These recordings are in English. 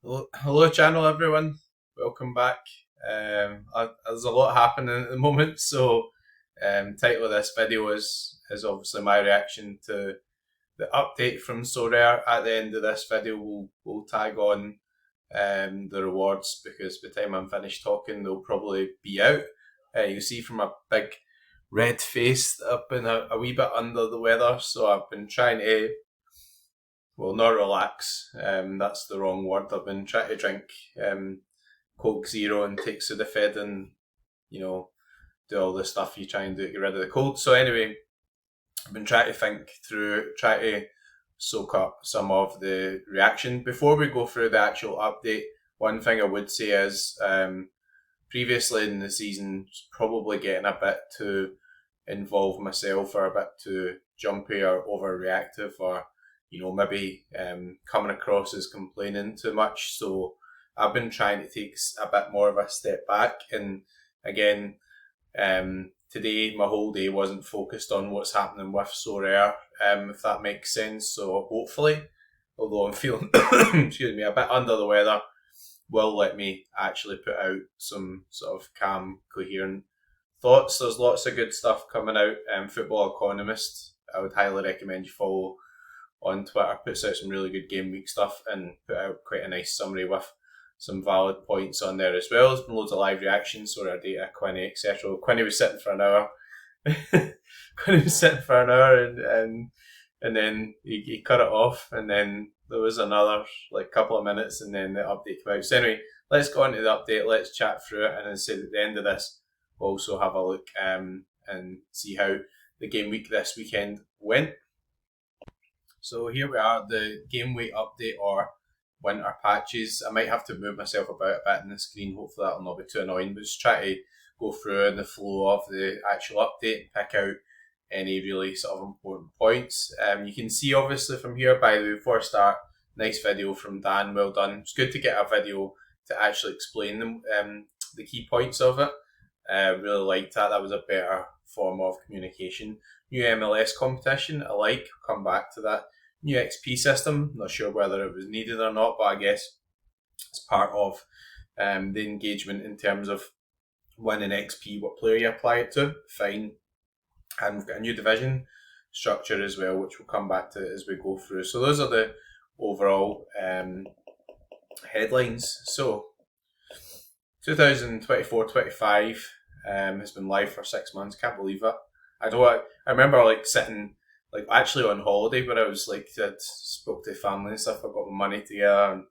Hello, channel everyone. Welcome back. There's a lot happening at the moment, so title of this video is obviously my reaction to the update from Sorare. At the end of this video, we'll tag on the rewards because by the time I'm finished talking, they'll probably be out. You see from a big red face that I've been a wee bit under the weather, so I've been trying to not relax. That's the wrong word. I've been trying to drink Coke Zero and take Sudafed and do all the stuff you try and do to get rid of the cold. So anyway, I've been trying to think through, try to soak up some of the reaction before we go through the actual update. One thing I would say is previously in the season, probably getting a bit too involved myself or a bit too jumpy or overreactive or maybe coming across as complaining too much. So I've been trying to take a bit more of a step back. And again, today my whole day wasn't focused on what's happening with Sorare, if that makes sense. So hopefully, although I'm feeling, excuse me, a bit under the weather, will let me actually put out some sort of calm, coherent thoughts. There's lots of good stuff coming out. Football Economist, I would highly recommend you follow on Twitter, puts out some really good game week stuff and put out quite a nice summary with some valid points on there as well. There's been loads of live reactions, sort of data, Quinny, etc. Quinny was sitting for an hour. Quinny was sitting for an hour and then he cut it off, and then there was another couple of minutes and then the update came out. So anyway, let's go on to the update, let's chat through it, and then say at the end of this we'll also have a look and see how the game week this weekend went. So here we are, the game week update or winter patches. I might have to move myself about a bit in the screen. Hopefully that'll not be too annoying, but just try to go through in the flow of the actual update and pick out any really sort of important points. You can see obviously from here, by the way, before I start, nice video from Dan, well done. It's good to get a video to actually explain them, the key points of it. Really liked that. That was a better form of communication. New MLS competition, I like. Come back to that. New XP system, not sure whether it was needed or not, but I guess it's part of the engagement in terms of winning XP, what player you apply it to. Fine. And we've got a new division structure as well, which we'll come back to as we go through. So those are the overall headlines. So 2024-25 has been live for 6 months. Can't believe it. I remember sitting actually on holiday where I was I spoke to family and stuff. I got my money together and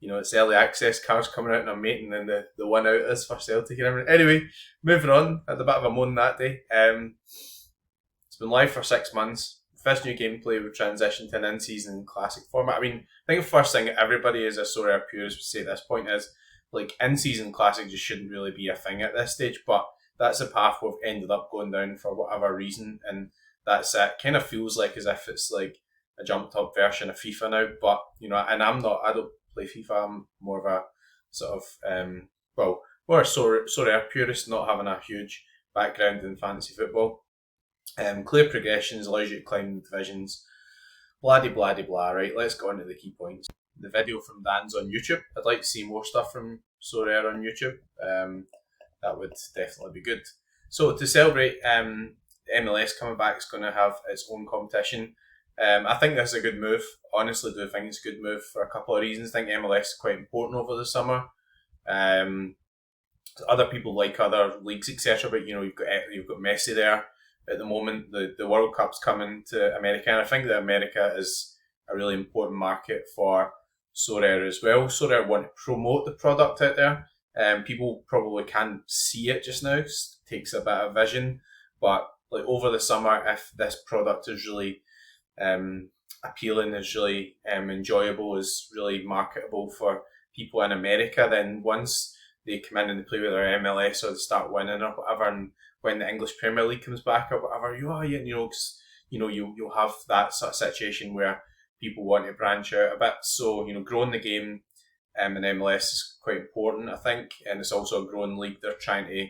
it's early access cars coming out and I'm making and the one out is for Celtic and everything. Anyway, moving on. I had a bit of a moan that day. It's been live for 6 months. First new gameplay would transition to an in-season classic format. I mean, I think the first thing everybody as a Sorare purist would say at this point is in-season classic just shouldn't really be a thing at this stage, but that's a path we've ended up going down for whatever reason, and that's it. Kind of feels like as if it's a jumped up version of FIFA now, but and I don't play FIFA. I'm more of a sort of more a Sorare purist, not having a huge background in fantasy football. Clear progressions allows you to climb the divisions. Blah de blah de blah. Right, let's go on to the key points. The video from Dan's on YouTube. I'd like to see more stuff from Sorare on YouTube. That would definitely be good. So to celebrate MLS coming back, is going to have its own competition. I think that's a good move. Honestly, do think it's a good move for a couple of reasons. I think MLS is quite important over the summer. Other people like other leagues, etc. But you've got Messi there at the moment. The World Cup's coming to America, and I think that America is a really important market for Sorare as well. Sorare want to promote the product out there. People probably can't see it just now. It takes a bit of vision, but over the summer, if this product is really appealing, is really enjoyable, is really marketable for people in America, then once they come in and they play with their MLS or they start winning or whatever, and when the English Premier League comes back or whatever, you'll have that sort of situation where people want to branch out a bit. So growing the game in MLS is quite important, I think, and it's also a growing league. They're trying to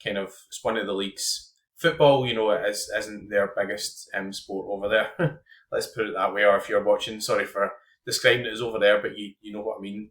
it's one of the leagues. Football, isn't their biggest sport over there. Let's put it that way. Or if you're watching, sorry for describing it as over there, but you know what I mean.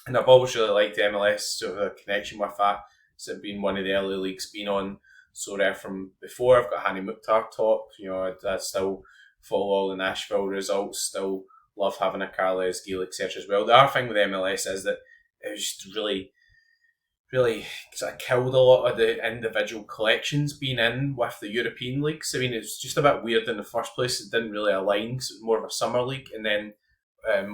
And I've always really liked the MLS, sort of a connection with that. It's been one of the early leagues been on Sorare from before. I've got Hani Mukhtar top. I still follow all the Nashville results. Still love having a Carles Gil, etc. as well. The other thing with MLS is that it was just really sort of killed a lot of the individual collections being in with the European leagues. I mean, it's just a bit weird in the first place. It didn't really align because it was more of a summer league. And then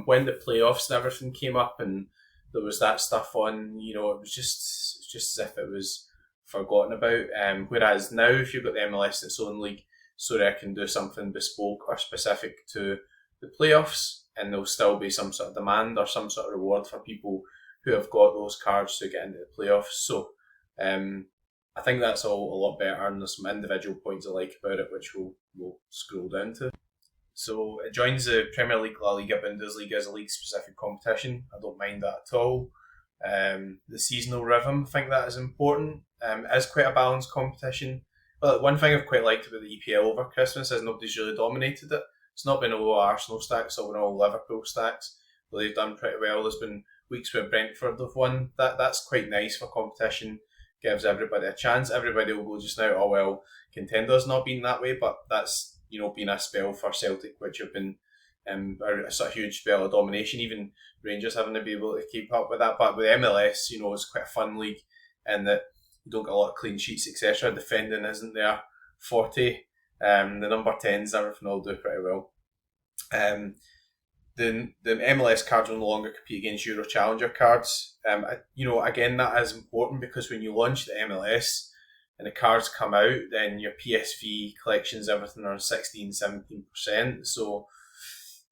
when the playoffs and everything came up and there was that stuff on, it was just as if it was forgotten about. Whereas now, if you've got the MLS in its own league, so I can do something bespoke or specific to the playoffs, and there'll still be some sort of demand or some sort of reward for people who have got those cards to get into the playoffs. So I think that's all a lot better, and there's some individual points I like about it, which we'll scroll down to. So it joins the Premier League, La Liga, Bundesliga as a league-specific competition. I don't mind that at all. The seasonal rhythm, I think that is important. It is quite a balanced competition. But one thing I've quite liked about the EPL over Christmas is nobody's really dominated it. It's not been all Arsenal stacks, it's all been all Liverpool stacks. But they've done pretty well. There's been weeks where Brentford have won. That's quite nice for competition. Gives everybody a chance. Everybody will go just now, oh well, contenders not been that way, but that's been a spell for Celtic, which have been a sort of huge spell of domination. Even Rangers having to be able to keep up with that. But with MLS, it's quite a fun league in that you don't get a lot of clean sheets, etc. Defending isn't there. 40, the number 10s, everything will do pretty well. The MLS cards will no longer compete against Euro Challenger cards. Again, that is important because when you launch the MLS and the cards come out, then your PSV collections, everything are 16, 17%. So,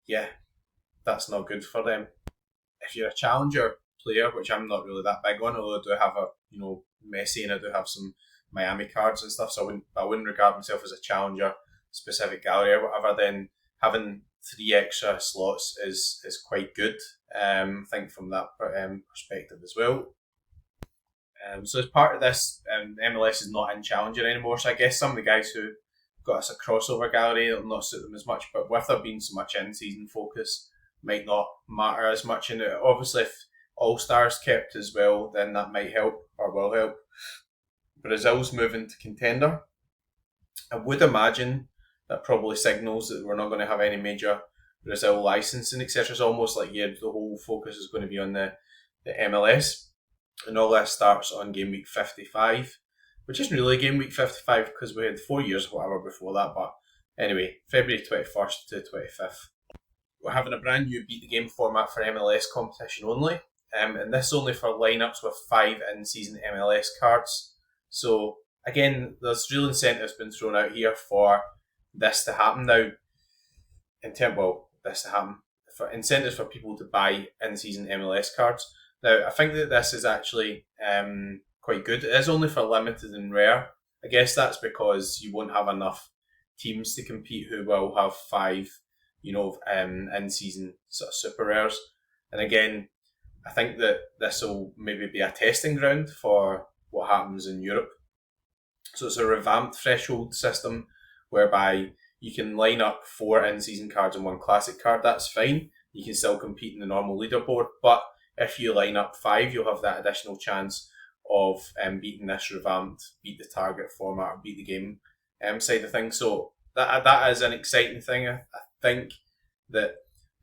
yeah, that's not good for them. If you're a Challenger player, which I'm not really that big on, although I do have Messi and I do have some Miami cards and stuff, so I wouldn't regard myself as a Challenger specific gallery or whatever, then having 3 extra slots is quite good. I think from that perspective as well. So as part of this, MLS is not in Challenger anymore. So I guess some of the guys who got us a crossover gallery, it'll not suit them as much. But with there being so much in-season focus, might not matter as much. And obviously, if All Stars kept as well, then that might help or will help. Brazil's moving to contender. I would imagine that probably signals that we're not going to have any major Brazil licensing, etc. It's almost like the whole focus is going to be on the MLS. And all this starts on game week 55, which isn't really game week 55 because we had 4 years or whatever before that. But anyway, February 21st to 25th. We're having a brand new beat the game format for MLS competition only. And this is only for lineups with 5 in-season MLS cards. So again, there's real incentives been thrown out here for this to happen now. This to happen. For incentives for people to buy in-season MLS cards. Now, I think that this is actually quite good. It is only for limited and rare. I guess that's because you won't have enough teams to compete who will have 5, in-season sort of super rares. And again, I think that this will maybe be a testing ground for what happens in Europe. So it's a revamped threshold system whereby you can line up 4 in-season cards and 1 classic card. That's fine. You can still compete in the normal leaderboard, but if you line up 5, you'll have that additional chance of beating this revamped, beat the target format, or beat the game side of things. So that is an exciting thing. I think that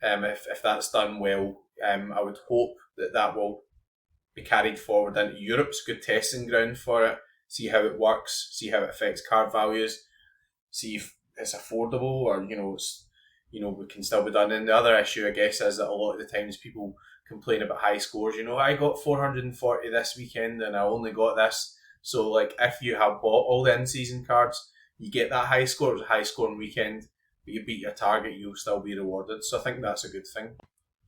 if that's done well, I would hope that will be carried forward into Europe. It's a good testing ground for it. See how it works. See how it affects card values. See if it's affordable or we can still be done. And the other issue, I guess, is that a lot of the times people complain about high scores. I got 440 this weekend and I only got this. So, if you have bought all the in-season cards, you get that high score. It was a high-scoring weekend, but you beat your target, you'll still be rewarded. So I think that's a good thing.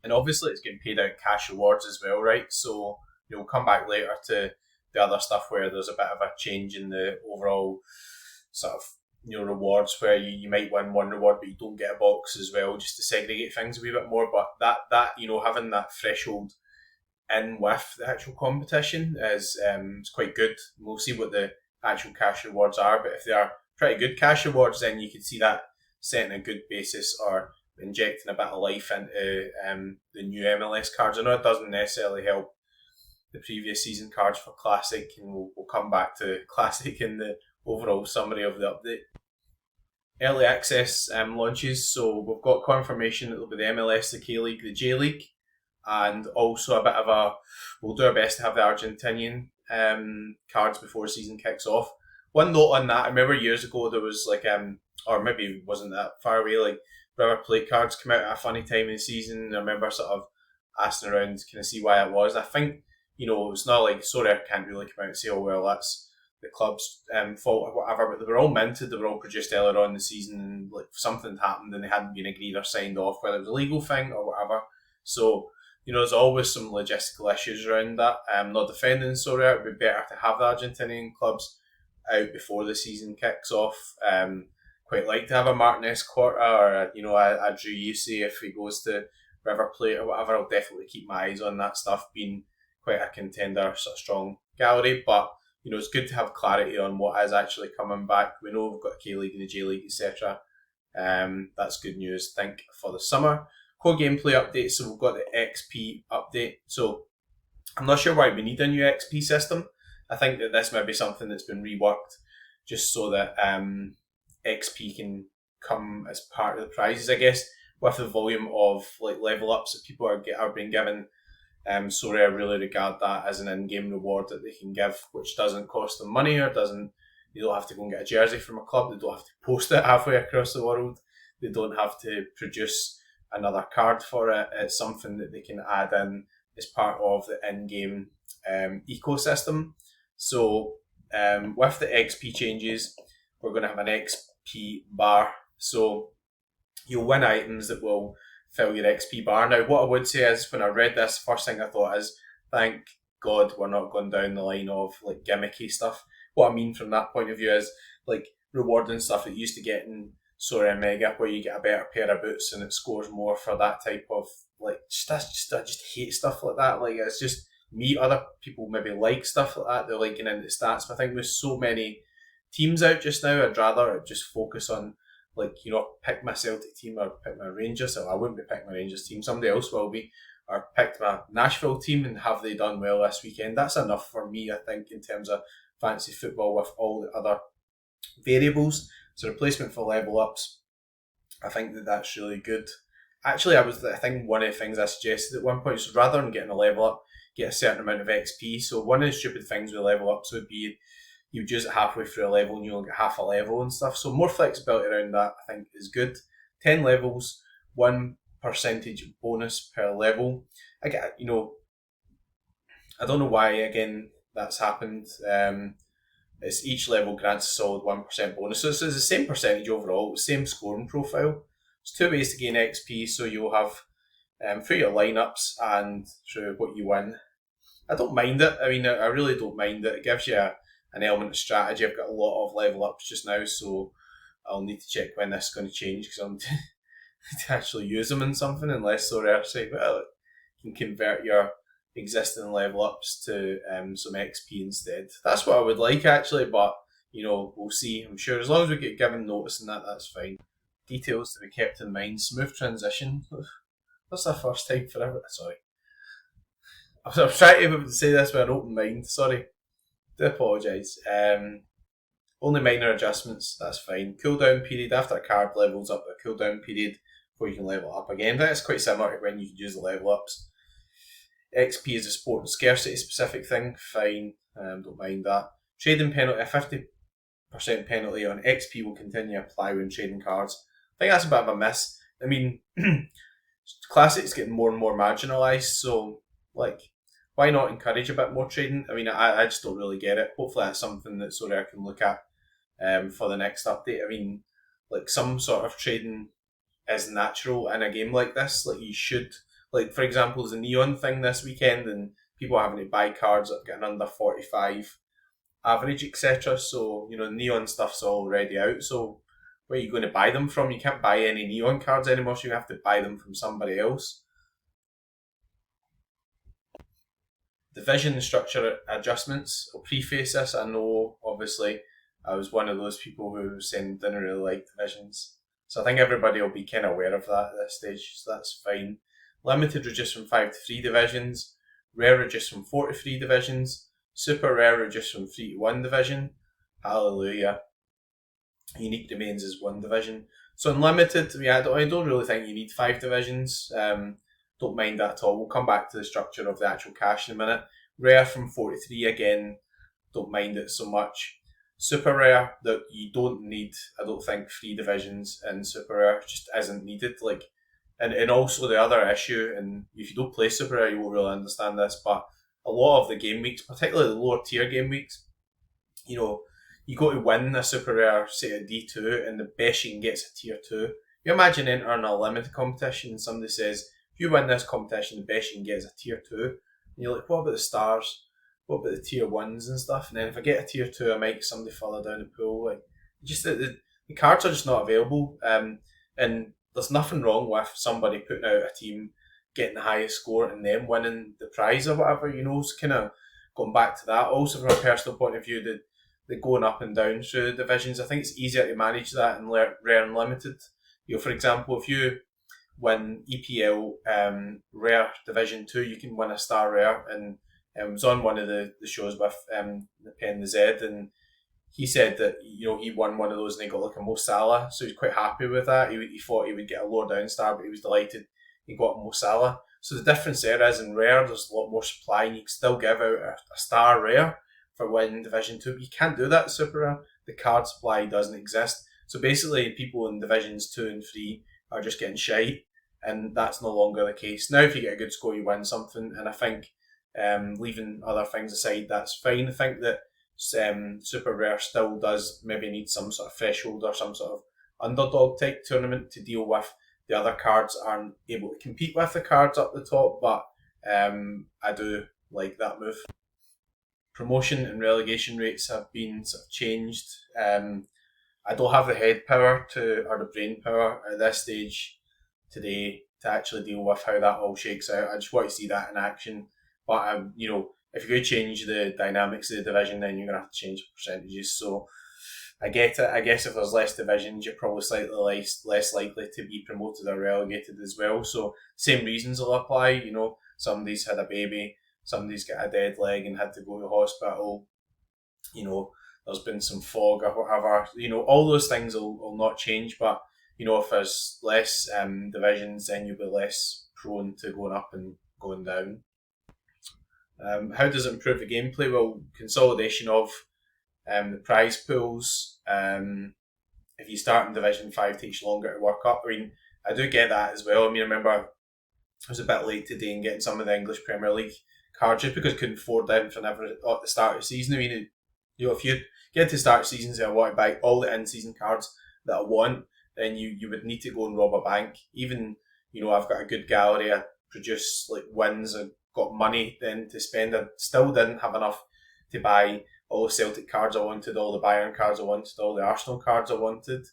And obviously, it's getting paid out cash rewards as well, right? So we'll come back later to the other stuff where there's a bit of a change in the overall sort of rewards where you might win one reward but you don't get a box as well, just to segregate things a wee bit more. But that having that threshold in with the actual competition is quite good. We'll see what the actual cash rewards are, but if they are pretty good cash rewards, then you can see that setting a good basis or injecting a bit of life into the new MLS cards. I know it doesn't necessarily help the previous season cards for Classic, and we'll come back to Classic in the overall summary of the update. Early access launches, so we've got confirmation that it'll be the MLS, the K League, the J League, and also a bit of a. We'll do our best to have the Argentinian cards before the season kicks off. One note on that, I remember years ago there was or maybe it wasn't that far away, like River Plate cards come out at a funny time in the season. I remember sort of asking around, can I see why it was? I think, it's not like Sorare can't really come out and say, oh, well, that's the club's fault or whatever, but they were all minted, they were all produced earlier on in the season, and like something had happened and they hadn't been agreed or signed off, whether it was a legal thing or whatever. So, there's always some logistical issues around that. Not defending Sorare, it would be better to have the Argentinian clubs out before the season kicks off. Quite like to have a Martinez quarter or a Drew Yusey if he goes to River Plate or whatever. I'll definitely keep my eyes on that stuff, being quite a contender, sort of strong gallery. But it's good to have clarity on what is actually coming back. We know we've got a K League and the J League, etc. That's good news, I think, for the summer. Core gameplay update. So we've got the XP update. So I'm not sure why we need a new XP system. I think that this might be something that's been reworked just so that XP can come as part of the prizes, I guess, with the volume of like level ups that people are being given. Sorare really regard that as an in-game reward that they can give, which doesn't cost them money or doesn't. They don't have to go and get a jersey from a club. They don't have to post it halfway across the world. They don't have to produce another card for it. It's something that they can add in as part of the in-game ecosystem. So with the XP changes, we're going to have an XP bar. So you'll win items that will fill your XP bar. Now, what I would say is, when I read this, first thing I thought is, thank God we're not going down the line of like gimmicky stuff. What I mean from that point of view is like rewarding stuff that you used to get in Sorare Mega, where you get a better pair of boots and it scores more for that type of like. I just hate stuff like that. Like, it's just me. Other people maybe like stuff like that. They're like getting into stats, but I think there's so many teams out just now. I'd rather just focus on pick my Celtic team or pick my Rangers. So I wouldn't be picking my Rangers team. Somebody else will be. Or picked my Nashville team and have they done well this weekend. That's enough for me, I think, in terms of fantasy football with all the other variables. So replacement for level ups, I think that's really good. Actually, I think one of the things I suggested at one point is rather than getting a level up, get a certain amount of XP. So one of the stupid things with level ups would be you would use it halfway through a level and you'll get half a level and stuff. So more flexibility around that, I think, is good. 10 levels, 1% bonus per level. I don't know why, again, that's happened. It's each level grants a solid 1% bonus. So it's the same percentage overall, the same scoring profile. There's two ways to gain XP, so you'll have through your lineups and through what you win. I don't mind it. I mean, I really don't mind it. It gives you an element of strategy. I've got a lot of level ups just now, so I'll need to check when this is going to change because I'm to actually use them in something, unless Sorare say, well, you can convert your existing level ups to some XP instead. That's what I would like, actually, but we'll see. I'm sure as long as we get given notice and that's fine. Details to be kept in mind. Smooth transition. That's the first time forever. Sorry. I was trying to say this with an open mind. Sorry. Do apologise. Only minor adjustments. That's fine. Cooldown period. After a card levels up, a cooldown period before you can level up again. That's quite similar to when you can use the level ups. XP is a sport and scarcity specific thing. Fine. Don't mind that. Trading penalty. A 50% penalty on XP will continue to apply when trading cards. I think that's a bit of a miss. I mean, Classic's getting more and more marginalised, so why not encourage a bit more trading? I mean, I just don't really get it. Hopefully that's something that Sorare can look at for the next update. I mean, some sort of trading is natural in a game like this. You should, for example, there's a Neon thing this weekend and people are having to buy cards that are getting under 45 average, etc. So, Neon stuff's already out, so where are you going to buy them from? You can't buy any Neon cards anymore, so you have to buy them from somebody else. Division structure adjustments. I'll preface this. I know, obviously, I was one of those people who was saying didn't really like divisions. So I think everybody will be kind of aware of that at this stage, so that's fine. Limited reduced from 5 to 3 divisions, rare reduced from 4 to 3 divisions, super rare reduced from 3 to 1 division. Hallelujah. Unique domains is 1 division. So unlimited, yeah, I don't really think you need 5 divisions. Don't mind that at all. We'll come back to the structure of the actual cache in a minute. Rare from 4 to 3 again, don't mind it so much. Super rare, that you don't need, I don't think, 3 divisions in super rare, just isn't needed. Like, and also the other issue, and if you don't play super rare, you won't really understand this, but a lot of the game weeks, particularly the lower tier game weeks, you know, you go to win a super rare, say a D2, and the best you can get is a tier 2. You imagine entering a limited competition and somebody says, if you win this competition, the best you can get is a tier 2. And you're like, what about the stars? What about the tier 1s and stuff? And then if I get a tier 2, I might get somebody further down the pool. Like, just the cards are just not available. And there's nothing wrong with somebody putting out a team, getting the highest score, and them winning the prize or whatever. It's kind of going back to that. Also, from a personal point of view, the going up and down through the divisions, I think it's easier to manage that in rare and limited. For example, if you win EPL rare division 2, you can win a star rare. And I was on one of the shows with the Pen the Z, and he said that he won one of those and he got like a Mo Salah, so he's quite happy with that. He thought he would get a lower down star, but he was delighted he got a Mo Salah. So the difference there is, in rare, there's a lot more supply, and you can still give out a star rare for winning Division 2, but you can't do that in Super Rare. The card supply doesn't exist. So basically, people in Divisions 2 and 3 are just getting shite, and that's no longer the case. Now, if you get a good score, you win something, and I think, leaving other things aside, that's fine. I think that Super Rare still does maybe need some sort of threshold or some sort of underdog type tournament to deal with the other cards aren't able to compete with the cards up the top, but I do like that move. Promotion and relegation rates have been sort of changed. I don't have the head power or the brain power at this stage today to actually deal with how that all shakes out. I just want to see that in action. But if you're going to change the dynamics of the division, then you're going to have to change percentages. So I get it. I guess if there's less divisions, you're probably slightly less likely to be promoted or relegated as well. So same reasons will apply. Somebody's had a baby, somebody's got a dead leg and had to go to hospital. There's been some fog or whatever. All those things will not change. But if there's less divisions, then you'll be less prone to going up and going down. How does it improve the gameplay? Well, consolidation of the prize pools. If you start in Division 5, it takes longer to work up. I do get that as well. I remember I was a bit late today in getting some of the English Premier League cards just because I couldn't afford them for never at the start of the season. If you get to the start of the season and say, I want to buy all the in-season cards that I want, then you would need to go and rob a bank. Even, I've got a good gallery, I produce like wins, I've got money then to spend. I still didn't have enough to buy all the Celtic cards I wanted, all the Bayern cards I wanted, all the Arsenal cards I wanted,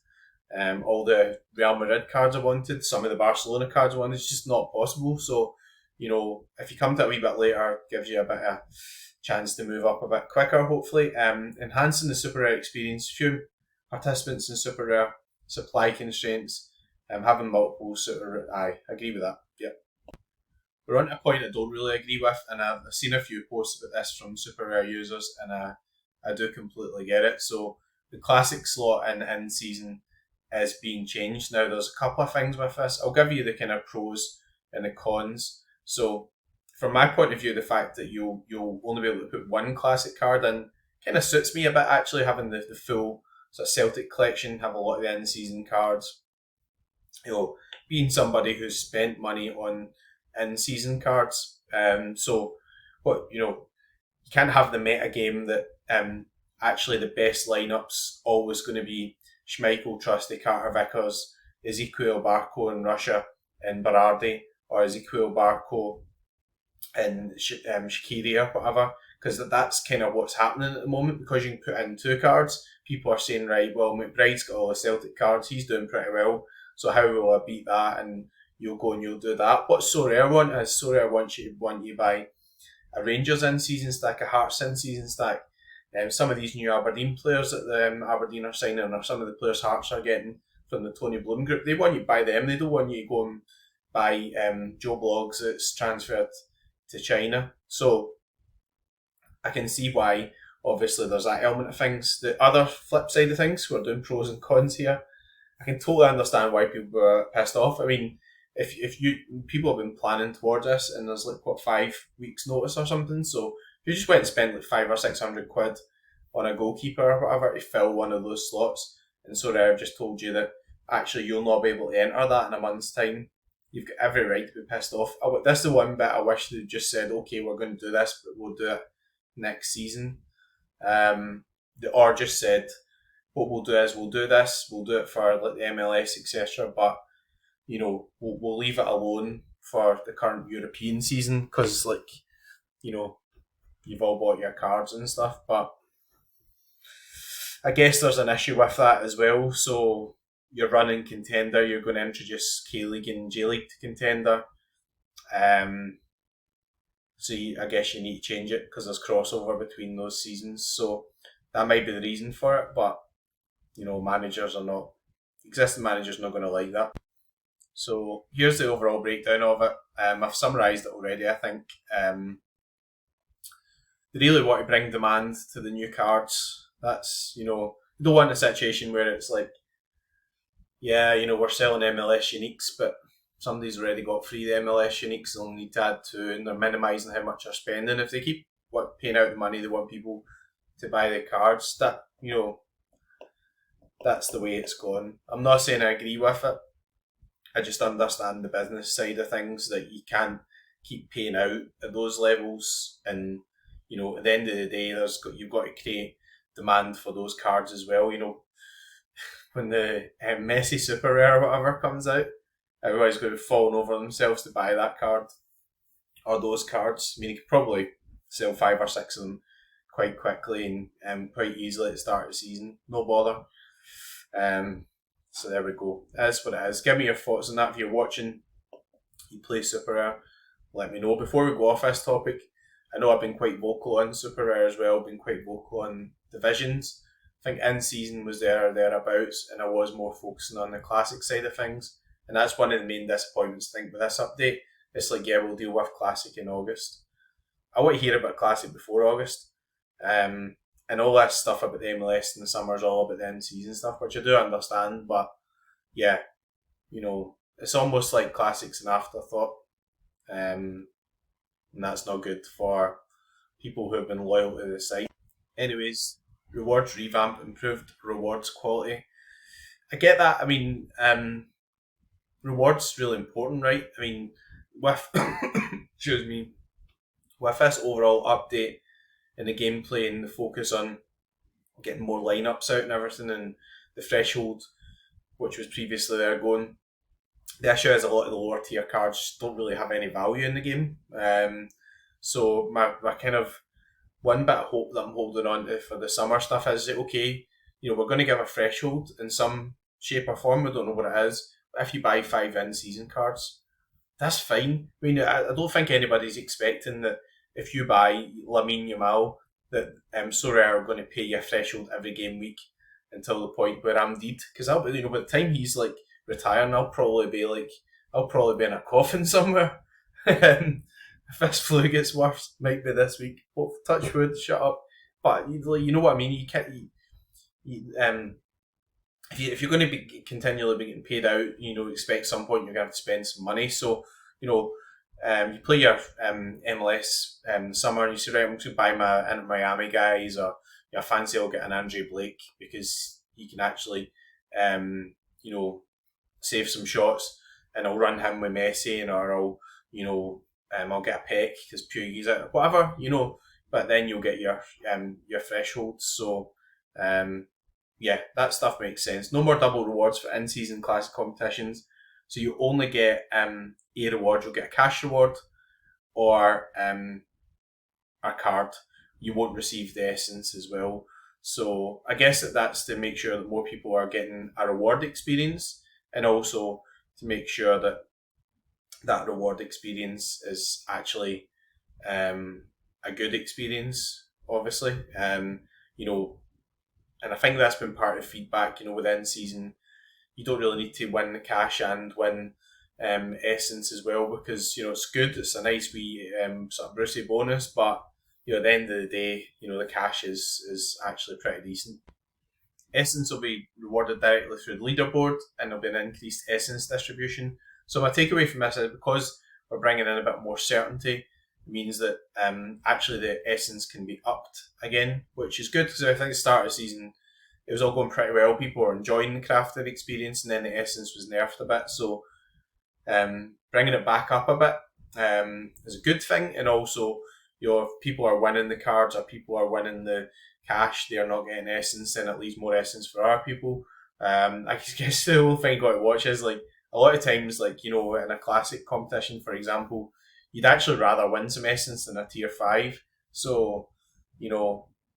all the Real Madrid cards I wanted, some of the Barcelona cards I wanted. It's just not possible. So, if you come to it a wee bit later, it gives you a bit of chance to move up a bit quicker, hopefully. Enhancing the Super Rare experience. Few participants in Super Rare, supply constraints, having multiple Super Rare. I agree with that. Yeah. We're on to a point I don't really agree with, and I've seen a few posts about this from Super Rare users, and I do completely get it. So the classic slot in season is being changed. Now there's a couple of things with this. I'll give you the kind of pros and the cons. So from my point of view, the fact that you'll only be able to put one classic card in kind of suits me a bit, actually, having the full sort of Celtic collection, have a lot of the in-season cards. Being somebody who's spent money on in-season cards. So what you can't have the meta game that actually the best lineups always going to be Schmeichel, Trusty, Carter, Vickers, Ezequiel, Barco in Russia, and Berardi, or Ezequiel, Barco and Shaqiri or whatever, because that's kind of what's happening at the moment. Because you can put in two cards, people are saying, right, well, McBride's got all the Celtic cards, he's doing pretty well, so how will I beat that? And you'll go and you'll do that. What Sorare want is, Sorare want you to buy a Rangers in-season stack, a Hearts in-season stack. Some of these new Aberdeen players that Aberdeen are signing, or some of the players Hearts are getting, from the Tony Bloom group. They want you to buy them. They don't want you to go and buy Joe Blogs that's transferred to China. So I can see why. Obviously, there's that element of things. The other flip side of things, we're doing pros and cons here. I can totally understand why people were pissed off. I mean, if you people have been planning towards this, and there's like what 5 weeks notice or something, so if you just went and spent like 500 or 600 quid on a goalkeeper or whatever to fill one of those slots, and Sorare just told you that actually you'll not be able to enter that in a month's time, you've got every right to be pissed off. This is the one bit I wish they just said, okay, we're going to do this, but we'll do it next season. Or just said, what we'll do is we'll do this, we'll do it for like the MLS, etc. But we'll leave it alone for the current European season because you've all bought your cards and stuff. But I guess there's an issue with that as well. So you're running Contender, you're going to introduce K-League and J-League to Contender. I guess you need to change it because there's crossover between those seasons. So that might be the reason for it. But existing managers are not going to like that. So here's the overall breakdown of it. I've summarised it already, I think. They really want to bring demand to the new cards. That's, you don't want a situation where it's like, we're selling MLS uniques, but somebody's already got 3 MLS uniques, they'll need to add 2, and they're minimising how much they're spending. If they keep paying out the money, they want people to buy the cards. That's the way it's gone. I'm not saying I agree with it. I just understand the business side of things, that you can't keep paying out at those levels, and at the end of the day, you've got to create demand for those cards as well. When the Messi Super Rare or whatever comes out, everybody's going to be falling over themselves to buy that card or those cards. I mean, you could probably sell 5 or 6 of them quite quickly and quite easily at the start of the season. No bother. So there we go. That's what it is. Give me your thoughts on that. If you're watching, you play Super Rare, let me know. Before we go off this topic, I know I've been quite vocal on Super Rare as well, been quite vocal on divisions. I think in season was there or thereabouts, and I was more focusing on the classic side of things. And that's one of the main disappointments, I think, with this update. It's like, we'll deal with classic in August. I want to hear about classic before August. And all that stuff about the MLS in the summer is all about the in-season stuff, which I do understand, but it's almost like classics an afterthought. And that's not good for people who have been loyal to the site. Anyways, rewards revamp, improved rewards quality. I get that. I mean, rewards really important, right? I mean, with excuse me, with this overall update in the gameplay and the focus on getting more lineups out and everything, and the threshold, which was previously there, going. The issue is a lot of the lower tier cards don't really have any value in the game. So my kind of one bit of hope that I'm holding on to for the summer stuff is that, okay, we're going to give a threshold in some shape or form. We don't know what it is. But if you buy 5 in-season cards, that's fine. I mean, I don't think anybody's expecting that if you buy Lamine Yamal, that Sorare are going to pay you a threshold every game week until the point where I'm deed. Because by the time he's like retiring, I'll probably be in a coffin somewhere. If this flu gets worse, might be this week. Well, touch wood, shut up. But you know what I mean. You can't. If you're going to be continually be getting paid out, expect some point you're going to have to spend some money. So you play your MLS summer, and you say, right, I'm going to buy my Inter Miami guys, or fancy I'll get an Andre Blake because he can actually save some shots, and I'll run him with Messi, or I'll get a Peck because Puig's out, whatever, But then you'll get your thresholds. So that stuff makes sense. No more double rewards for in-season classic competitions. So you only get a reward. You'll get a cash reward or a card. You won't receive the essence as well. So I guess that's to make sure that more people are getting a reward experience, and also to make sure that that reward experience is actually a good experience, obviously. And I think that's been part of feedback, within season. you don't really need to win the cash and win essence as well, because it's good. It's a nice wee sort of Brucey bonus, but at the end of the day, the cash is actually pretty decent. Essence will be rewarded directly through the leaderboard, and there'll be an increased essence distribution. So my takeaway from this is, because we're bringing in a bit more certainty, it means that actually the essence can be upped again, which is good, because I think at the start of the season it was all going pretty well. People were enjoying the crafting experience, and then the essence was nerfed a bit. So bringing it back up a bit is a good thing, and also if people are winning the cards or people are winning the cash, they are not getting essence, and it leaves more essence for our people. I guess the whole thing got to watch is, like, a lot of times, like, in a classic competition, for example, you'd actually rather win some essence than a tier 5. So,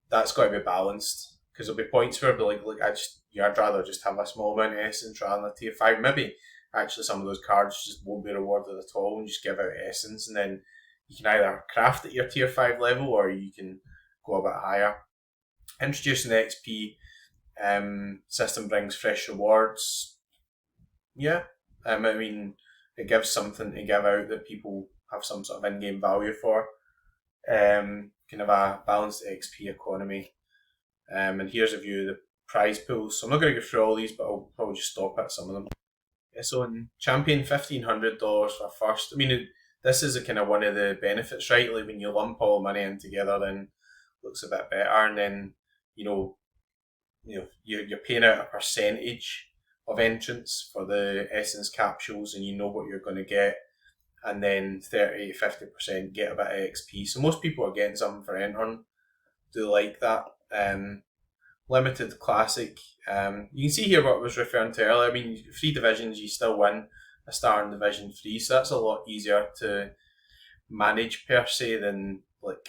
that's got to be balanced, because there'll be points where they'll like I'd rather just have a small amount of essence rather than a tier 5. Maybe actually some of those cards just won't be rewarded at all and just give out essence, and then you can either craft at your tier 5 level or you can go a bit higher. Introducing the XP system brings fresh rewards. Yeah, I mean, it gives something to give out that people have some sort of in-game value for. Kind of a balanced XP economy. And here's a view of the prize pools. So I'm not going to go through all these, but I'll probably just stop at some of them. Yeah, so in Champion, $1,500 for first. I mean, this is a kind of one of the benefits, right? Like, when you lump all money in together, then it looks a bit better, and then you're paying out a percentage of entrance for the essence capsules, and you know what you're going to get, and then 30-50% get a bit of XP. So most people are getting something for entering. Do like that. Limited classic. You can see here what I was referring to earlier. I mean, 3 divisions, you still win a star in Division 3, so that's a lot easier to manage per se than like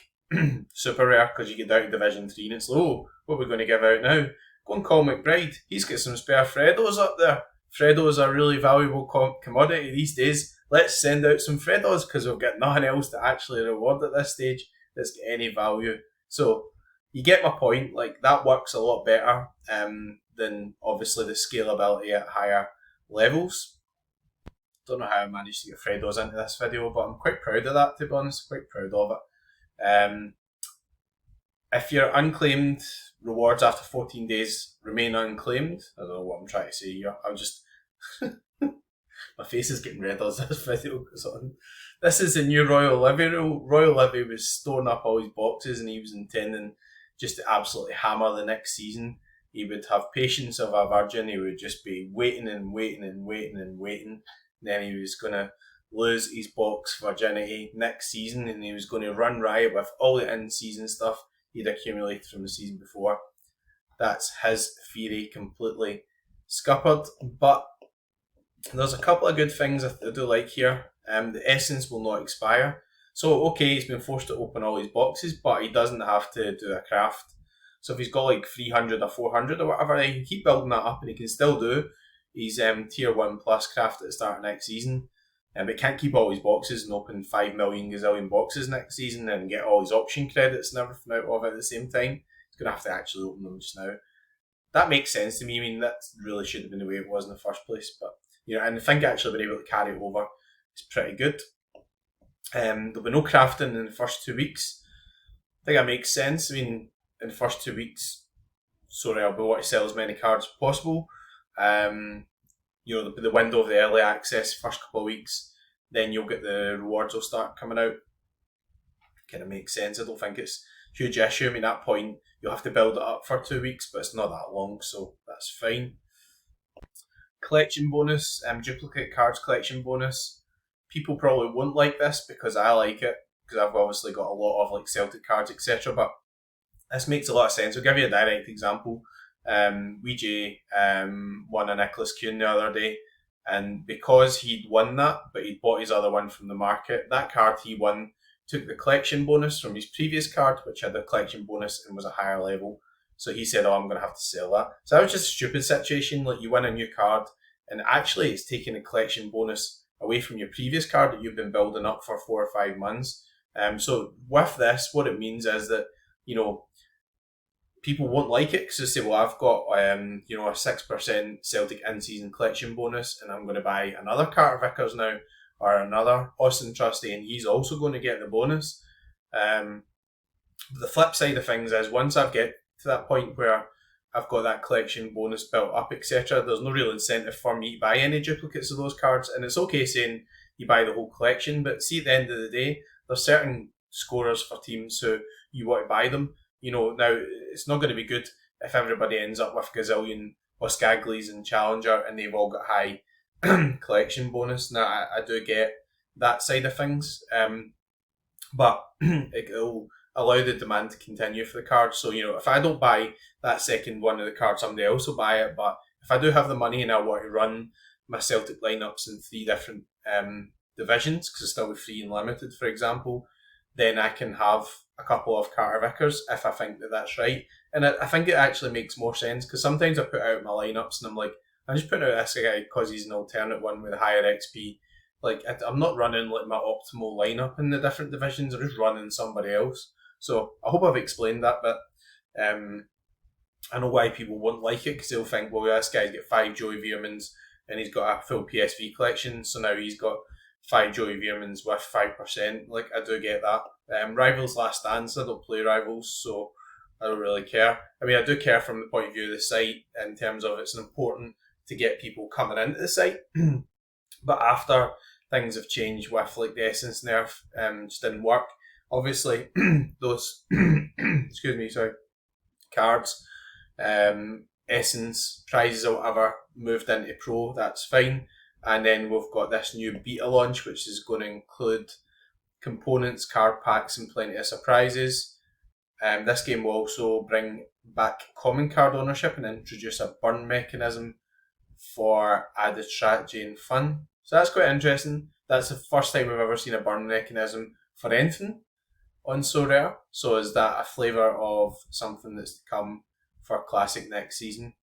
super rare, because you get down to Division 3 and it's like, oh, what are we going to give out now? Go and call McBride. He's got some spare Freddos up there. Freddos are a really valuable commodity these days. Let's send out some Freddos, because we've got nothing else to actually reward at this stage that's got any value. So you get my point. Like, that works a lot better than obviously the scalability at higher levels. Don't know how I managed to get Freddos into this video, but I'm quite proud of that, to be honest. Quite proud of it. If you're unclaimed, rewards after 14 days remain unclaimed. I don't know what I'm trying to say here. I'm just... my face is getting red as this video goes on. This is the new Royal Livy rule. Royal Livy was storing up all his boxes, and he was intending just to absolutely hammer the next season. He would have patience of a virgin. He would just be waiting and waiting and waiting and waiting. And then he was going to lose his box virginity next season, and he was going to run riot with all the in-season stuff he'd accumulated from the season before. That's his theory completely scuppered. But there's a couple of good things I do like here. The essence will not expire. So, okay, he's been forced to open all his boxes, but he doesn't have to do a craft. So if he's got like 300 or 400 or whatever, he can keep building that up, and he can still do his tier 1 plus craft at the start of next season. But he can't keep all his boxes and open 5 million gazillion boxes next season and get all his option credits and everything out of it at the same time. He's going to have to actually open them just now. That makes sense to me. I mean, that really should have been the way it was in the first place. But, and I think actually being able to carry it over is pretty good. There'll be no crafting in the first 2 weeks. I think that makes sense. I mean, in the first 2 weeks, Sorare will be wanting to sell as many cards as possible. The window of the early access, first couple of weeks, then you'll get the rewards will start coming out. Kind of makes sense. I don't think it's a huge issue. I mean, at that point, you'll have to build it up for 2 weeks, but it's not that long, so that's fine. Collection bonus, duplicate cards collection bonus. People probably won't like this because I like it, because I've obviously got a lot of like Celtic cards, etc. But this makes a lot of sense. I'll give you a direct example. Weejay won a Nicholas Kuhn the other day, and because he'd won that, but he'd bought his other one from the market, that card he won took the collection bonus from his previous card, which had the collection bonus and was a higher level. So he said, I'm going to have to sell that. So that was just a stupid situation. Like, you win a new card, and actually it's taking a collection bonus away from your previous card that you've been building up for 4 or 5 months. So with this, what it means is that, people won't like it because they say, well, I've got you know, a 6% Celtic in-season collection bonus, and I'm going to buy another Carter Vickers now, or another Austin Trusty, and he's also going to get the bonus. But the flip side of things is, once I get to that point where I've got that collection bonus built up, etc., there's no real incentive for me to buy any duplicates of those cards. And it's okay saying you buy the whole collection, but see, at the end of the day, there's certain scorers for teams who you want to buy them. You know, now it's not going to be good if everybody ends up with gazillion Oscaglies and Challenger and they've all got high collection bonus. Now, I do get that side of things, but it'll allow the demand to continue for the cards. So, you know, if I don't buy that second one of the cards, somebody else will buy it. But if I do have the money and I want to run my Celtic lineups in 3 different divisions, because it's still free and limited, for example, then I can have a couple of Carter Vickers if I think that that's right. And I think it actually makes more sense, because sometimes I put out my lineups and I'm like, I'm just putting out this guy because he's an alternate one with a higher XP. Like, I'm not running like my optimal lineup in the different divisions. I'm just running somebody else. So I hope I've explained that, but I know why people won't like it, because they'll think, well, this guy's got 5 Joey Veermans and he's got a full PSV collection, so now he's got 5 Joey Veermans with 5%. Like, I do get that. Rivals Last Dance, I don't play Rivals, so I don't really care. I mean, I do care from the point of view of the site, in terms of it's important to get people coming into the site. But after things have changed with like the Essence nerf, just didn't work. Obviously, those cards, Essence prizes or whatever moved into Pro. That's fine. And then we've got this new beta launch, which is going to include components, card packs, and plenty of surprises. This game will also bring back common card ownership and introduce a burn mechanism for added strategy and fun. So that's quite interesting. That's the first time we've ever seen a burn mechanism for anything on Sorare. So is that a flavour of something that's to come for Classic next season?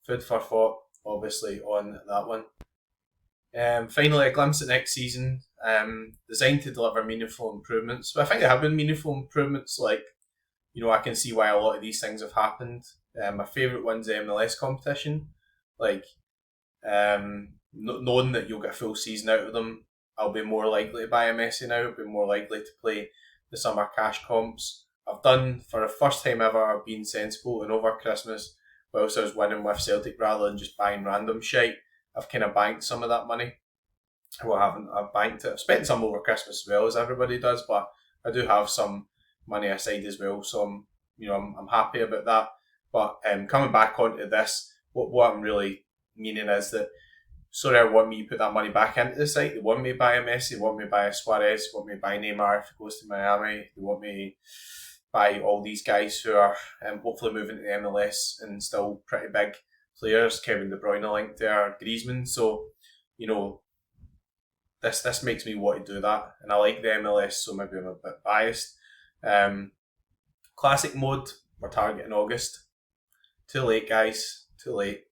Food for thought, obviously, on that one. Finally, a glimpse at next season, designed to deliver meaningful improvements. But I think there have been meaningful improvements. Like, you know, I can see why a lot of these things have happened. My favourite one's the MLS competition. Like, knowing that you'll get a full season out of them, I'll be more likely to buy a Messi now. I'll be more likely to play the summer cash comps. I've done, for the first time ever, been sensible, and over Christmas, whilst I was winning with Celtic rather than just buying random shite, I've kind of banked some of that money. Well, I haven't. I've banked it. I've spent some over Christmas as well, as everybody does, but I do have some money aside as well, so I'm happy about that. But coming back onto this, what I'm really meaning is that Sorare want me to put that money back into the site. They want me to buy a Messi, they want me to buy a Suarez, they want me to buy Neymar if he goes to Miami, they want me to buy all these guys who are hopefully moving to the MLS and still pretty big players. Kevin De Bruyne linked there, Griezmann. So, you know, this makes me want to do that. And I like the MLS, so maybe I'm a bit biased. Classic mode, we're targeting August. Too late, guys. Too late.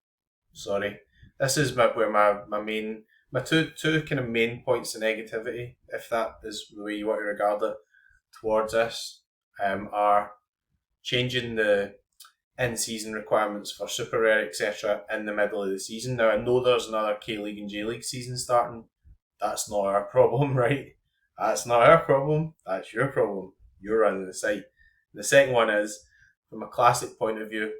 Sorry. This is where my two kind of main points of negativity, if that is the way you want to regard it, towards this, are changing the in-season requirements for Super Rare, etc. in the middle of the season. Now, I know there's another K-League and J-League season starting. That's not our problem, right? That's not our problem. That's your problem. You're running the site. The second one is, from a Classic point of view,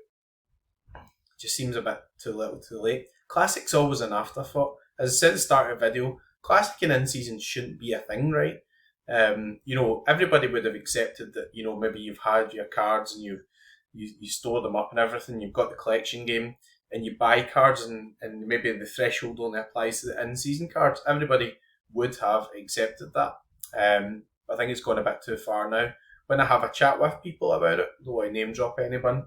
it just seems a bit too little too late. Classic's always an afterthought. As I said at the start of the video, Classic and in-season shouldn't be a thing, right? You know, everybody would have accepted that, you know, maybe you've had your cards and you store them up and everything, you've got the collection game, and you buy cards and maybe the threshold only applies to the in-season cards. Everybody would have accepted that. I think it's gone a bit too far now. When I have a chat with people about it, don't want to name drop anyone,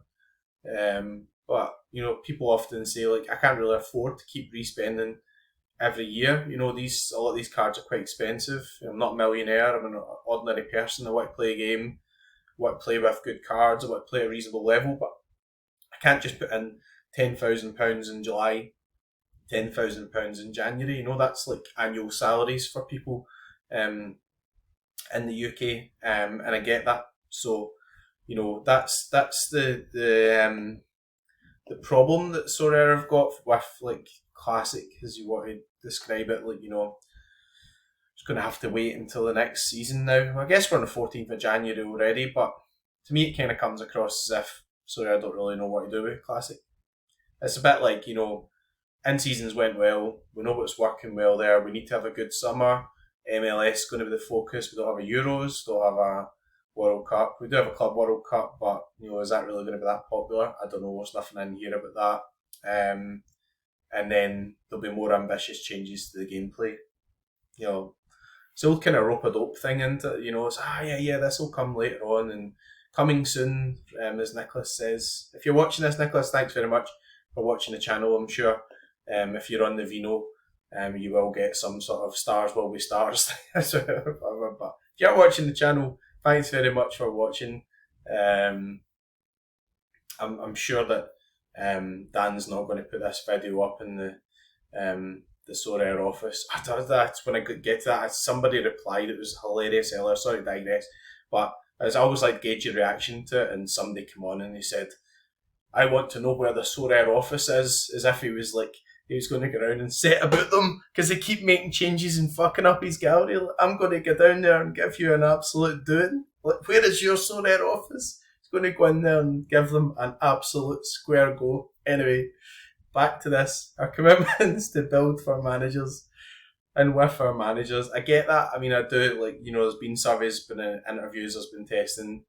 but, you know, people often say, like, I can't really afford to keep respending every year. You know, a lot of these cards are quite expensive. I'm not a millionaire. I'm an ordinary person. I want to play a game. I want to play with good cards. I want to play at a reasonable level, but I can't just put in £10,000 in July, £10,000 in January. You know, that's like annual salaries for people in the UK, and I get that. So, That's the problem that Sorare have got with like classic, as you want to describe it. It's going to have to wait until the next season now. I guess we're on the 14th of January already, but to me it kind of comes across as if Sorare don't really know what to do with classic. It's a bit like in seasons went well. We know what's working well there. We need to have a good summer. MLS is going to be the focus. We don't have a Euros. Don't have a World Cup. We do have a Club World Cup, but is that really going to be that popular? I don't know. There's nothing in here about that. And then there'll be more ambitious changes to the gameplay. It's all kind of rope a dope thing into it. It's this will come later on and coming soon. As Nicholas says, if you're watching this, Nicholas, thanks very much for watching the channel. I'm sure if you're on the Vino, you will get some sort of stars will be stars. But if you're watching the channel, thanks very much for watching. I'm sure that Dan's not going to put this video up in the Sorare office. That's when I could get to that. Somebody replied, it was hilarious earlier. Sorry to digress, but I always like to gauge your reaction to it. And somebody came on and he said, "I want to know where the Sorare office is," as if he was going to go around and set about them because they keep making changes and fucking up his gallery. I'm going to go down there and give you an absolute doing. Where is your Sorare office? He's going to go in there and give them an absolute square go. Anyway, back to this. Our commitments to build for managers and with our managers. I get that. I mean, I do, there's been surveys, been interviews, there's been testing.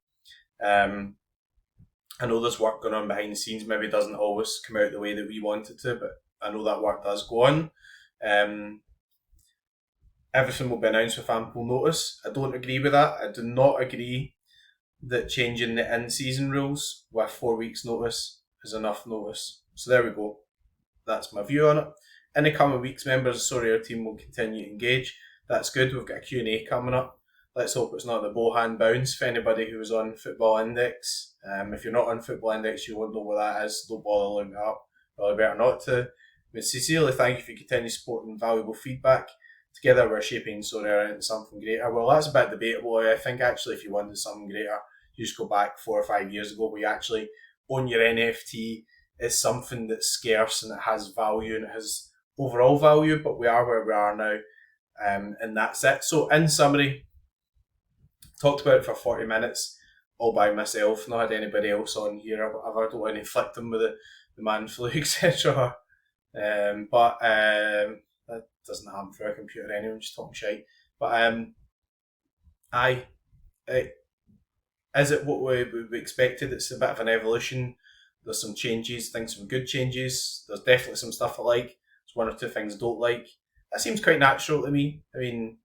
I know there's work going on behind the scenes. Maybe it doesn't always come out the way that we want it to, but I know that work does go on. Everything will be announced with ample notice. I don't agree with that. I do not agree that changing the in-season rules with 4 weeks notice is enough notice. So there we go. That's my view on it. In the coming weeks, members of the Sorare team will continue to engage. That's good. We've got a Q&A coming up. Let's hope it's not the Bohan bounce for anybody who was on Football Index. If you're not on Football Index, you won't know what that is. Don't bother looking it up. Probably better not to. But sincerely thank you for your continued support and valuable feedback. Together we're shaping Sorare into something greater. Well, that's a bit debatable. I think actually if you wanted something greater, you just go back 4 or 5 years ago where you actually own your NFT. It's something that's scarce and it has value and it has overall value, but we are where we are now. And that's it. So in summary, talked about it for 40 minutes all by myself, not had anybody else on here. I don't want to inflict them with the man flu, etc. But that doesn't happen for a computer anyway, I'm just talking shite. But is it what we expected? It's a bit of an evolution. There's some changes, some good changes. There's definitely some stuff I like. There's one or two things I don't like. That seems quite natural to me. I mean,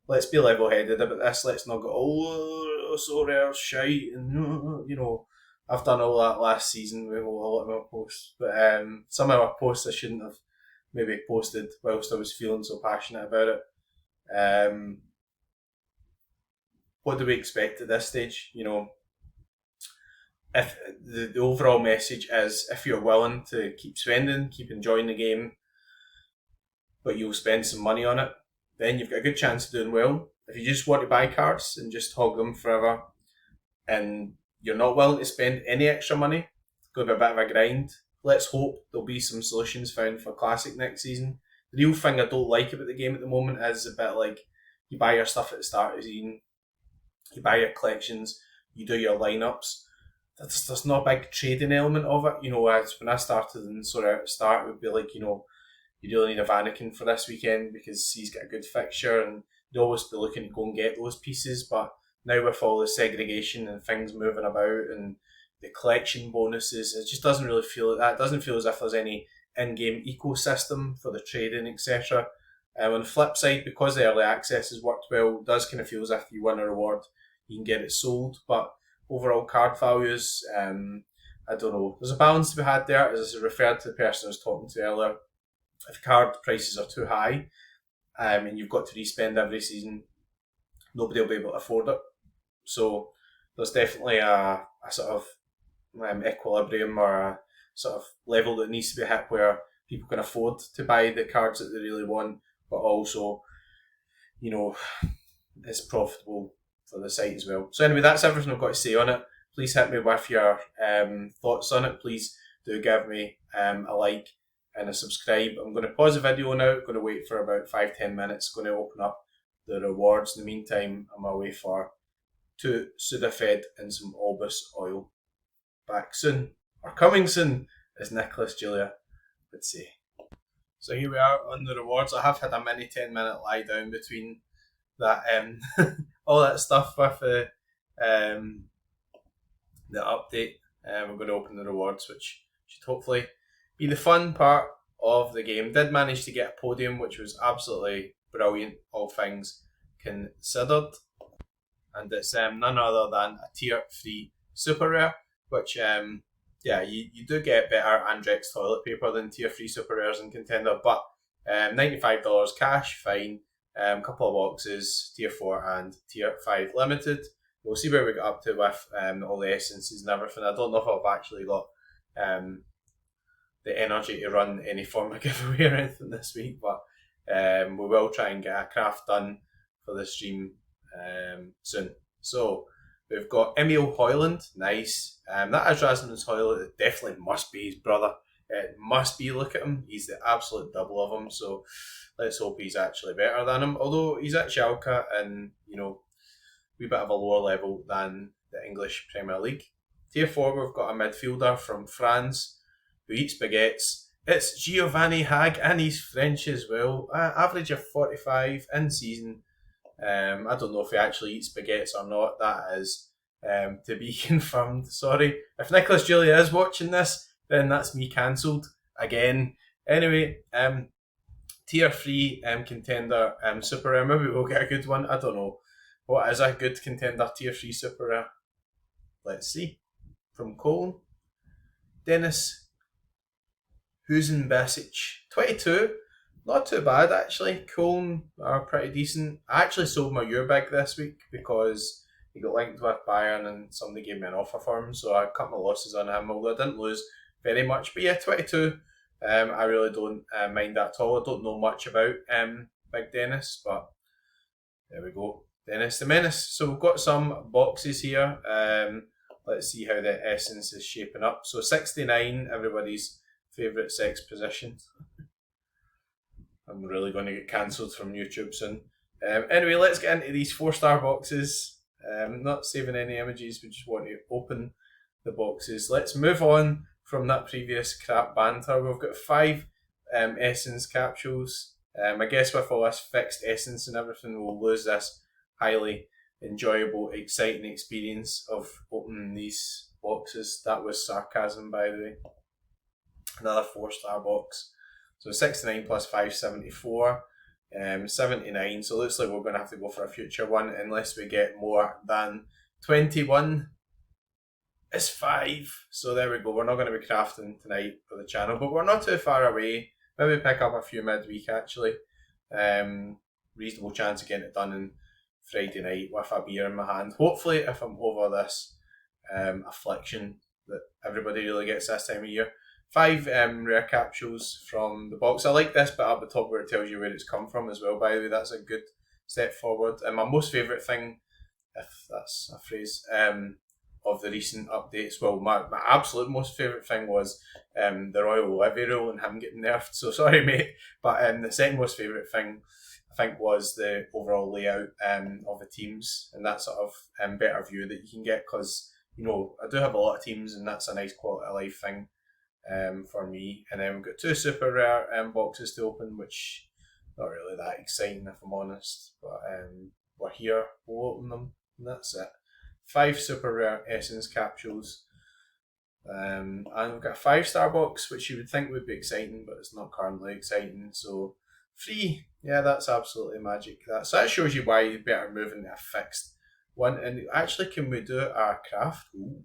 let's be level-headed about this. Let's not go, Sorare, shite. And, I've done all that last season with a lot of my posts. But some of my posts I shouldn't have maybe posted whilst I was feeling so passionate about it. What do we expect at this stage? If the overall message is if you're willing to keep spending, keep enjoying the game, but you'll spend some money on it, then you've got a good chance of doing well. If you just want to buy cards and just hog them forever and you're not willing to spend any extra money, it's going to be a bit of a grind. Let's hope there'll be some solutions found for Classic next season. The real thing I don't like about the game at the moment is a bit like you buy your stuff at the start of the season, you buy your collections, you do your lineups. There's not a big trading element of it. As when I started and sort of at the start, it would be like, you really need a Vanaken for this weekend because he's got a good fixture and you'd always be looking to go and get those pieces. But now with all the segregation and things moving about and the collection bonuses, it just doesn't really feel like that. It doesn't feel as if there's any in-game ecosystem for the trading, etc. On the flip side, because the early access has worked well, it does kind of feel as if you win a reward, you can get it sold. But overall card values, I don't know. There's a balance to be had there, as I referred to the person I was talking to earlier. If card prices are too high, and you've got to respend every season, nobody will be able to afford it. So there's definitely a sort of equilibrium or a sort of level that needs to be hit where people can afford to buy the cards that they really want, but also, it's profitable for the site as well. So anyway, that's everything I've got to say on it. please hit me with your thoughts on it. Please do give me a like and a subscribe. I'm going to pause the video now. I'm going to wait for about 5-10 minutes. Going to open up the rewards. In the meantime, I'm away for 2 Sudafed and some Albus oil. Back soon, or coming soon, as Nicholas Julia would say. So here we are on the rewards. I have had a mini 10-minute lie down between that all that stuff with the update. We're going to open the rewards, which should hopefully be the fun part of the game. Did manage to get a podium, which was absolutely brilliant, all things considered. And it's none other than a tier 3 super rare, which you do get better Andrex toilet paper than tier 3 super rares in Contender, but $95 cash, fine. Couple of boxes, tier 4 and tier 5 limited. We'll see where we get up to with all the essences and everything. I don't know if I've actually got the energy to run any form of giveaway or anything this week, but we will try and get a craft done for the stream soon. So we've got Emil Hoyland, nice. That is Rasmus Hoyland. It definitely must be his brother. It must be. Look at him. He's the absolute double of him. So let's hope he's actually better than him. Although he's at Schalke and, you know, a wee bit of a lower level than the English Premier League. Tier 4, we've got a midfielder from France who eats baguettes. It's Giovanni Hag, and he's French as well. Average of 45 in season. I don't know if he actually eats baguettes or not. That is to be confirmed. Sorry. If Nicholas Julia is watching this, then that's me cancelled again. Anyway, tier 3 contender super rare. Maybe we'll get a good one. I don't know. What is a good contender tier 3 super rare? Let's see. From Cole. Dennis Huzenbasic. 22. Not too bad actually. Cologne are pretty decent. I actually sold my Eurbig this week because he got linked with Bayern and somebody gave me an offer for him, so I cut my losses on him, although I didn't lose very much. But yeah, 22. I really don't mind that at all. I don't know much about Big Dennis, but there we go. Dennis the Menace. So we've got some boxes here. Let's see how the essence is shaping up. So 69, everybody's favourite sex position. I'm really going to get cancelled from YouTube soon. Anyway, let's get into these 4-star boxes. Not saving any images, we just want to open the boxes. Let's move on from that previous crap banter. We've got 5 essence capsules. I guess with all this fixed essence and everything, we'll lose this highly enjoyable, exciting experience of opening these boxes. That was sarcasm, by the way. Another 4-star box. So 69 plus 5, 74. 79. So it looks like we're going to have to go for a future one unless we get more than 21. It's 5. So there we go. We're not going to be crafting tonight for the channel, but we're not too far away. Maybe pick up a few midweek actually. Reasonable chance of getting it done on Friday night with a beer in my hand. Hopefully, if I'm over this affliction that everybody really gets this time of year. 5 rare capsules from the box. I like this bit up the top where it tells you where it's come from as well, by the way. That's a good step forward. And my most favourite thing, if that's a phrase, of the recent updates, well, my absolute most favourite thing was the Royal Levy rule and him getting nerfed. So sorry, mate. But the second most favourite thing, I think, was the overall layout of the teams and that sort of better view that you can get, because, you know, I do have a lot of teams and that's a nice quality of life thing. For me, and then we've got 2 super rare boxes to open, which not really that exciting if I'm honest, but we're here, we'll open them, and that's it. 5 super rare essence capsules, and we've got a 5-star box, which you would think would be exciting, but it's not currently exciting. So 3, yeah, that's absolutely magic. So that shows you why you better move into a fixed one. And actually, can we do a craft? Ooh.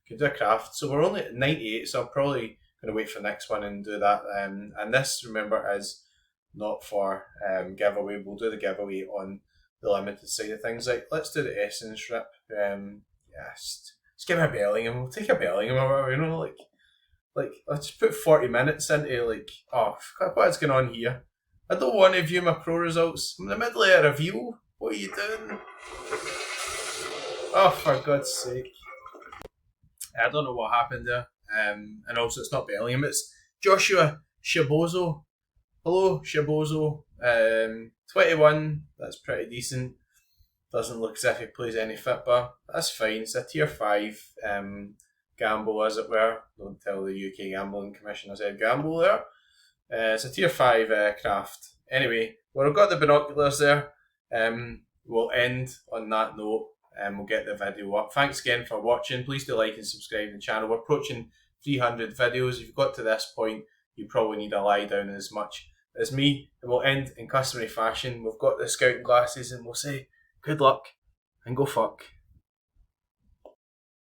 Can do a craft. So we're only at 98, so I'm probably going to wait for the next one and do that. And this, remember, is not for giveaway. We'll do the giveaway on the limited side of things. Like, let's do the essence rip. Yes, let's give me a Bellingham. We'll take a Bellingham or whatever, you know, like let's put 40 minutes into, like, oh, what is going on here? I don't want to view my pro results. I'm in the middle of a review. What are you doing? Oh, for God's sake. I don't know what happened there. And also, it's not Bellingham, it's Joshua Shibozo. Hello, Shibozo. 21, that's pretty decent. Doesn't look as if he plays any football. That's fine. It's a tier 5 gamble, as it were. Don't tell the UK Gambling Commission I said gamble there. It's a tier 5 craft. Anyway, well, I've got the binoculars there. We'll end on that note and we'll get the video up. Thanks again for watching. Please do like and subscribe to the channel. We're approaching 300 videos. If you've got to this point, you probably need a lie down as much as me. And we'll end in customary fashion. We've got the scouting glasses and we'll say good luck and go fuck.